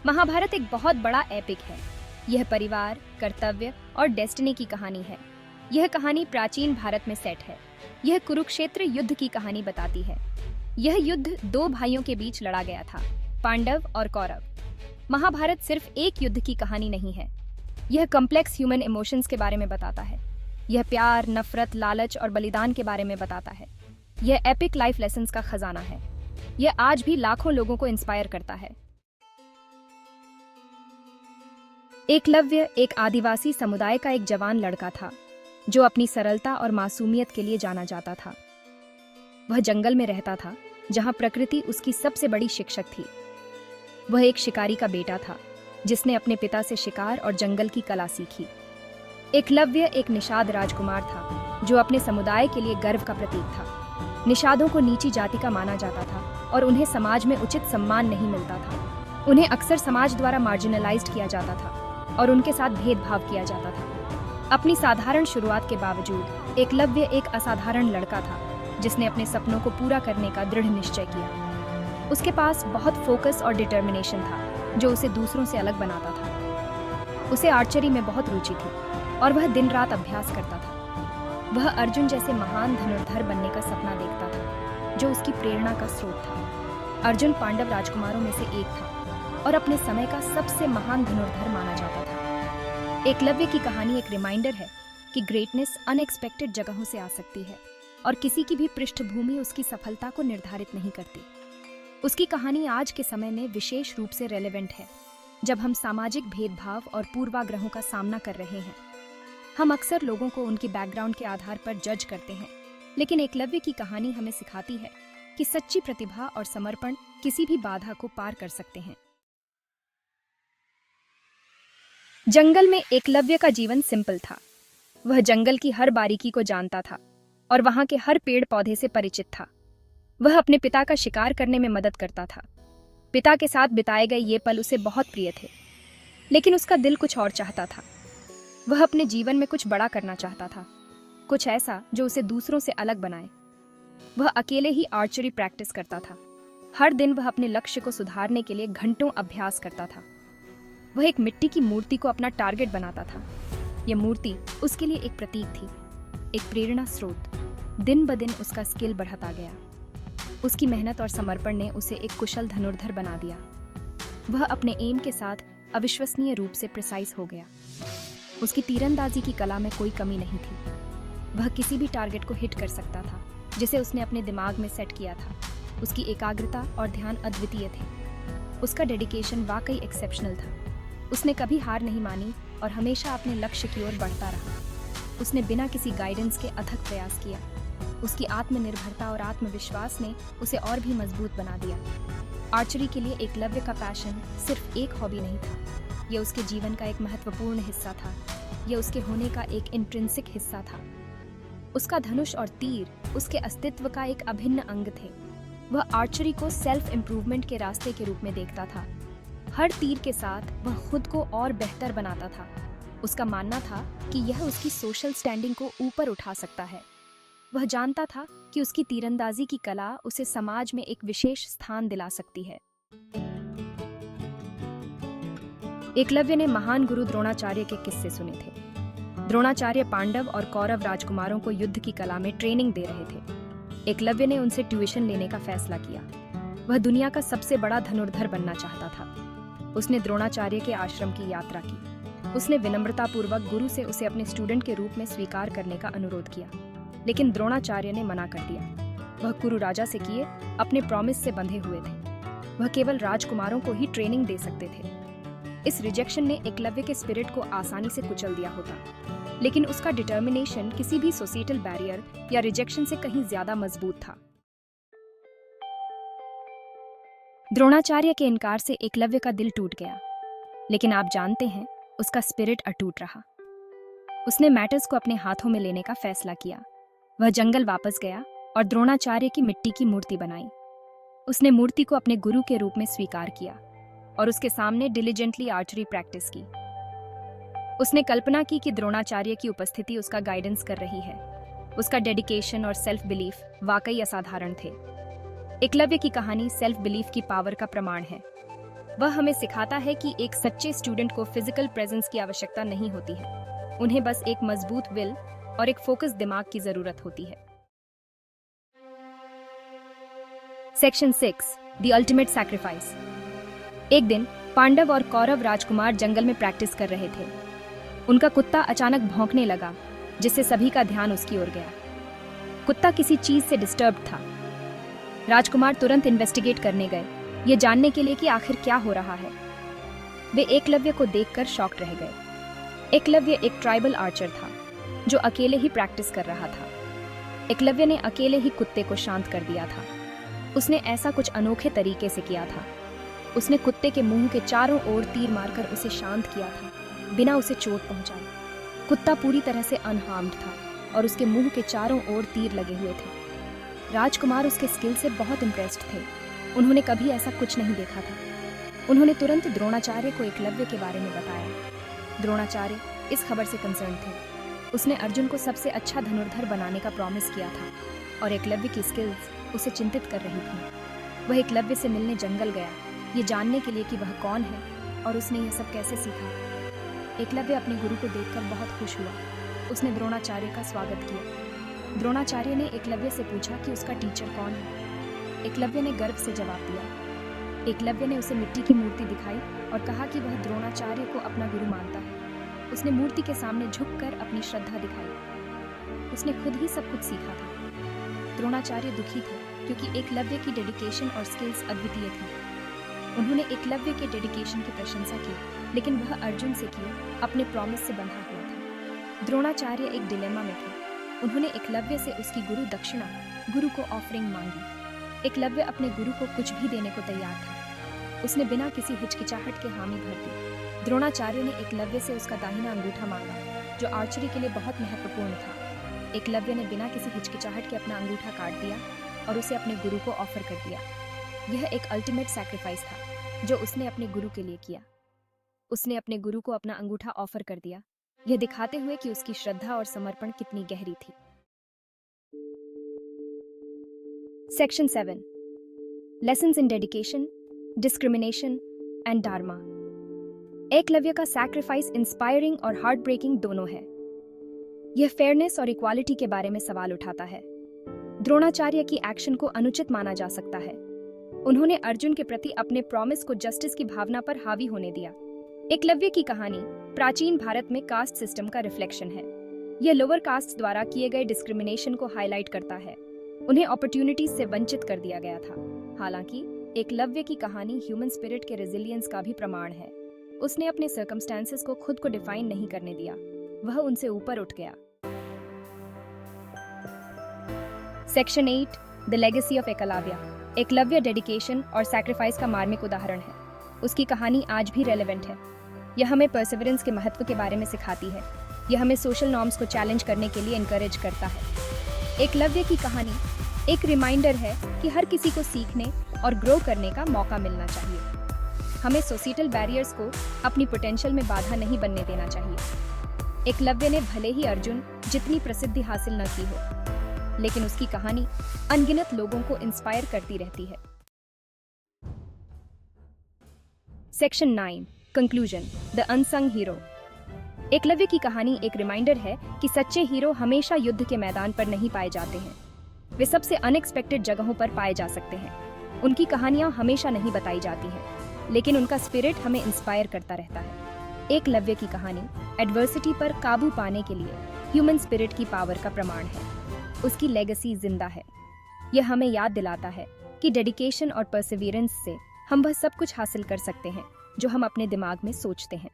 महाभारत एक बहुत बड़ा एपिक है। यह परिवार, कर्तव्य और डेस्टिनी की कहानी है। यह कहानी प्राचीन भारत में सेट है। यह कुरुक्षेत्र युद्ध की कहानी बताती है। यह युद्ध दो भाइयों के बीच लड़ा गया था, पांडव और कौरव। महाभारत सिर्फ एक युद्ध की कहानी नहीं है। यह कॉम्प्लेक्स ह्यूमन इमोशंस के बारे में बताता है। यह प्यार, नफरत, लालच और बलिदान के बारे में बताता है। यह एपिक लाइफ लेसन्स का खजाना है। यह आज भी लाखों लोगों को इंस्पायर करता है। एकलव्य एक आदिवासी समुदाय का एक जवान लड़का था जो अपनी सरलता और मासूमियत के लिए जाना जाता था। वह जंगल में रहता था जहां प्रकृति उसकी सबसे बड़ी शिक्षक थी। वह एक शिकारी का बेटा था जिसने अपने पिता से शिकार और जंगल की कला सीखी। एकलव्य एक निषाद राजकुमार था जो अपने समुदाय के लिए गर्व का प्रतीक था। निषादों को नीची जाति का माना जाता था और उन्हें समाज में उचित सम्मान नहीं मिलता था। उन्हें अक्सर समाज द्वारा मार्जिनलाइज्ड किया जाता था और उनके साथ भेदभाव किया जाता था। अपनी साधारण शुरुआत के बावजूद एकलव्य एक असाधारण लड़का था जिसने अपने सपनों को पूरा करने का दृढ़ निश्चय किया। उसके पास बहुत फोकस और डिटर्मिनेशन था जो उसे दूसरों से अलग बनाता था। उसे आर्चरी में बहुत रुचि थी और वह दिन रात अभ्यास करता था। वह अर्जुन जैसे महान धनुर्धर बनने का सपना देखता था जो उसकी प्रेरणा का स्रोत था। अर्जुन पांडव राजकुमारों में से एक था और अपने समय का सबसे महान धनुर्धर माना जाता था। एकलव्य की कहानी एक रिमाइंडर है कि ग्रेटनेस अनएक्सपेक्टेड जगहों से आ सकती है और किसी की भी पृष्ठभूमि उसकी सफलता को निर्धारित नहीं करती। उसकी कहानी आज के समय में विशेष रूप से रेलेवेंट है जब हम सामाजिक भेदभाव और पूर्वाग्रहों का सामना कर रहे हैं। हम अक्सर लोगों को उनकी बैकग्राउंड के आधार पर जज करते हैं, लेकिन एकलव्य की कहानी हमें सिखाती है कि सच्ची प्रतिभा और समर्पण किसी भी बाधा को पार कर सकते हैं। जंगल में एकलव्य का जीवन सिंपल था। वह जंगल की हर बारीकी को जानता था और वहां के हर पेड़ पौधे से परिचित था। वह अपने पिता का शिकार करने में मदद करता था। पिता के साथ बिताए गए ये पल उसे बहुत प्रिय थे, लेकिन उसका दिल कुछ और चाहता था। वह अपने जीवन में कुछ बड़ा करना चाहता था, कुछ ऐसा जो उसे दूसरों से अलग बनाए। वह अकेले ही आर्चरी प्रैक्टिस करता था। हर दिन वह अपने लक्ष्य को सुधारने के लिए घंटों अभ्यास करता था। वह एक मिट्टी की मूर्ति को अपना टारगेट बनाता था। यह मूर्ति उसके लिए एक प्रतीक थी, एक प्रेरणा स्रोत। दिन ब दिन उसका स्किल बढ़ता गया। उसकी मेहनत और समर्पण ने उसे एक कुशल धनुर्धर बना दिया। वह अपने एम के साथ अविश्वसनीय रूप से प्रिसाइज हो गया। उसकी तीरंदाजी की कला में कोई कमी नहीं थी। वह किसी भी टारगेट को हिट कर सकता था जिसे उसने अपने दिमाग में सेट किया था। उसकी एकाग्रता और ध्यान अद्वितीय थे। उसका डेडिकेशन वाकई एक्सेप्शनल था। उसने कभी हार नहीं मानी और हमेशा अपने लक्ष्य की ओर बढ़ता रहा। उसने बिना किसी गाइडेंस के अथक प्रयास किया। उसकी आत्मनिर्भरता और आत्मविश्वास ने उसे और भी मजबूत बना दिया। आर्चरी के लिए एकलव्य का पैशन सिर्फ एक हॉबी नहीं था, यह उसके जीवन का एक महत्वपूर्ण हिस्सा था। यह उसके होने का एक इंट्रिंसिक हिस्सा था। उसका धनुष और तीर उसके अस्तित्व का एक अभिन्न अंग थे। वह आर्चरी को सेल्फ इम्प्रूवमेंट के रास्ते के रूप में देखता था। हर तीर के साथ वह खुद को और बेहतर बनाता था। उसका मानना था कि यह उसकी सोशल स्टैंडिंग को ऊपर उठा सकता है। वह जानता था कि उसकी तीरंदाजी की कला उसे समाज में एक विशेष स्थान दिला सकती है। एकलव्य ने महान गुरु द्रोणाचार्य के किस्से सुने थे। द्रोणाचार्य पांडव और कौरव राजकुमारों को युद्ध की कला में ट्रेनिंग दे रहे थे। एकलव्य ने उनसे ट्यूशन लेने का फैसला किया। वह दुनिया का सबसे बड़ा धनुर्धर बनना चाहता था। उसने द्रोणाचार्य के आश्रम की यात्रा की। उसने विनम्रतापूर्वक गुरु से उसे अपने स्टूडेंट के रूप में स्वीकार करने का अनुरोध किया, लेकिन द्रोणाचार्य ने मना कर दिया। वह कुरु राजा से किए अपने प्रॉमिस से बंधे हुए थे। वह केवल राजकुमारों को ही ट्रेनिंग दे सकते थे। इस रिजेक्शन ने एकलव्य के स्पिरिट को आसानी से कुचल दिया होता, लेकिन उसका डिटर्मिनेशन किसी भी सोसाइटल बैरियर या रिजेक्शन से कहीं ज्यादा मजबूत था। द्रोणाचार्य के इनकार से एकलव्य का दिल टूट गया, लेकिन आप जानते हैं उसका स्पिरिट अटूट रहा। उसने मैटर्स को अपने हाथों में लेने का फैसला किया। वह जंगल वापस गया और द्रोणाचार्य की मिट्टी की मूर्ति बनाई। उसने मूर्ति को अपने गुरु के रूप में स्वीकार किया और उसके सामने डिलिजेंटली आर्चरी प्रैक्टिस की। उसने कल्पना की कि द्रोणाचार्य की उपस्थिति उसका गाइडेंस कर रही है। उसका डेडिकेशन और सेल्फ बिलीफ वाकई असाधारण थे। एकलव्य की कहानी सेल्फ बिलीफ की पावर का प्रमाण है। वह हमें सिखाता है कि एक सच्चे स्टूडेंट को फिजिकल प्रेजेंस की आवश्यकता नहीं होती है, उन्हें बस एक मजबूत विल और एक फोकस दिमाग की जरूरत होती है। Section 6, the ultimate sacrifice. एक दिन पांडव और कौरव राजकुमार जंगल में प्रैक्टिस कर रहे थे। उनका कुत्ता अचानक भौंकने लगा, जिससे सभी का ध्यान उसकी ओर गया। कुत्ता किसी चीज से डिस्टर्ब था। राजकुमार तुरंत इन्वेस्टिगेट करने गए, ये जानने के लिए कि आखिर क्या हो रहा है। वे एकलव्य को देखकर शॉक्ड रह गए। एकलव्य एक ट्राइबल आर्चर था, जो अकेले ही प्रैक्टिस कर रहा था। एकलव्य ने अकेले ही कुत्ते को शांत कर दिया था। उसने ऐसा कुछ अनोखे तरीके से किया था। उसने कुत्ते के मुंह के चारों ओर तीर मारकर उसे शांत किया था, बिना उसे चोट पहुंचाए। कुत्ता पूरी तरह से अनहार्म्ड था और उसके मुंह के चारों ओर तीर लगे हुए थे। राजकुमार उसके स्किल से बहुत इम्प्रेस्ड थे। उन्होंने कभी ऐसा कुछ नहीं देखा था। उन्होंने तुरंत द्रोणाचार्य को एकलव्य के बारे में बताया। द्रोणाचार्य इस खबर से कंसर्न थे। उसने अर्जुन को सबसे अच्छा धनुर्धर बनाने का प्रॉमिस किया था और एकलव्य की स्किल्स उसे चिंतित कर रही थी। वह एकलव्य से मिलने जंगल गया, ये जानने के लिए कि वह कौन है और उसने यह सब कैसे सीखा। एकलव्य अपने गुरु को देखकर बहुत खुश हुआ। उसने द्रोणाचार्य का स्वागत किया। द्रोणाचार्य ने एकलव्य से पूछा कि उसका टीचर कौन है। एकलव्य ने गर्व से जवाब दिया। एकलव्य ने उसे मिट्टी की मूर्ति दिखाई और कहा कि वह द्रोणाचार्य को अपना गुरु मानता है। उसने मूर्ति के सामने झुककर अपनी श्रद्धा दिखाई। उसने खुद ही सब कुछ सीखा था। द्रोणाचार्य दुखी थे क्योंकि एकलव्य की डेडिकेशन और स्किल्स अद्वितीय थी। उन्होंने एकलव्य के डेडिकेशन की प्रशंसा की, लेकिन वह अर्जुन से किए अपने प्रॉमिस से बंधा हुआ था। द्रोणाचार्य एक डिलेमा में थे। उन्होंने एकलव्य से उसकी गुरु दक्षिणा, गुरु को ऑफरिंग मांगी। एकलव्य अपने गुरु को कुछ भी देने को तैयार था। उसने बिना किसी हिचकिचाहट के हामी भर दी। द्रोणाचार्य ने एकलव्य से उसका दाहिना अंगूठा मांगा, जो आर्चरी के लिए बहुत महत्वपूर्ण था। एकलव्य ने बिना किसी हिचकिचाहट के अपना अंगूठा काट दिया और उसे अपने गुरु को ऑफर कर दिया। यह एक अल्टीमेट सैक्रिफाइस था जो उसने अपने गुरु के लिए किया। उसने अपने गुरु को अपना अंगूठा ऑफर कर दिया, यह दिखाते हुए कि उसकी श्रद्धा और समर्पण कितनी गहरी थी। Section 7, lessons in dedication, discrimination and dharma. Eklavya का सैक्रिफाइस इंस्पायरिंग और हार्ट ब्रेकिंग दोनों है। यह फेयरनेस और इक्वालिटी के बारे में सवाल उठाता है। द्रोणाचार्य की एक्शन को अनुचित माना जा सकता है। उन्होंने अर्जुन के प्रति अपने प्रॉमिस को जस्टिस की भावना पर हावी होने दिया। एकलव्य की कहानी प्राचीन भारत में कास्ट सिस्टम का रिफ्लेक्शन है। यह लोअर कास्ट द्वारा किए गए डिस्क्रिमिनेशन को हाईलाइट करता है। उन्हें अपॉर्चुनिटीज से वंचित कर दिया गया था। हालांकि एकलव्य की कहानी ह्यूमन स्पिरिट के रेजिलियंस का भी प्रमाण है। उसने अपने सर्कमस्टेंसेस को खुद को डिफाइन नहीं करने दिया, वह उनसे ऊपर उठ गया। Section 8, the legacy of Eklavya. Eklavya dedication और सैक्रिफाइस का मार्मिक उदाहरण है। उसकी कहानी आज भी रेलेवेंट है। यह हमें परसिवरेंस के महत्व के बारे में सिखाती है। यह हमें सोशल नॉर्म्स को चैलेंज करने के लिए इनकरेज करता है। एकलव्य की कहानी एक रिमाइंडर है कि हर किसी को सीखने और ग्रो करने का मौका मिलना चाहिए। हमें सोसाइटल बैरियर्स को अपनी पोटेंशियल में बाधा नहीं बनने देना चाहिए। एकलव्य ने भले ही अर्जुन जितनी प्रसिद्धि हासिल न की हो, लेकिन उसकी कहानी अनगिनत लोगों को इंस्पायर करती रहती है। Section 9, conclusion, the unsung hero. Eklavya की कहानी एक रिमाइंडर है कि सच्चे हीरो हमेशा युद्ध के मैदान पर नहीं पाए जाते हैं। वे सबसे अनएक्सपेक्टेड जगहों पर पाए जा सकते हैं। उनकी कहानियां हमेशा नहीं बताई जाती हैं, लेकिन उनका स्पिरिट हमें इंस्पायर करता रहता है। एकलव्य की कहानी एडवर्सिटी पर काबू पाने के लिए ह्यूमन स्पिरिट की पावर का प्रमाण है। उसकी लेगेसी जिंदा है। यह हमें याद दिलाता है कि डेडिकेशन और परसिवियरेंस से हम वह सब कुछ हासिल कर सकते हैं जो हम अपने दिमाग में सोचते हैं।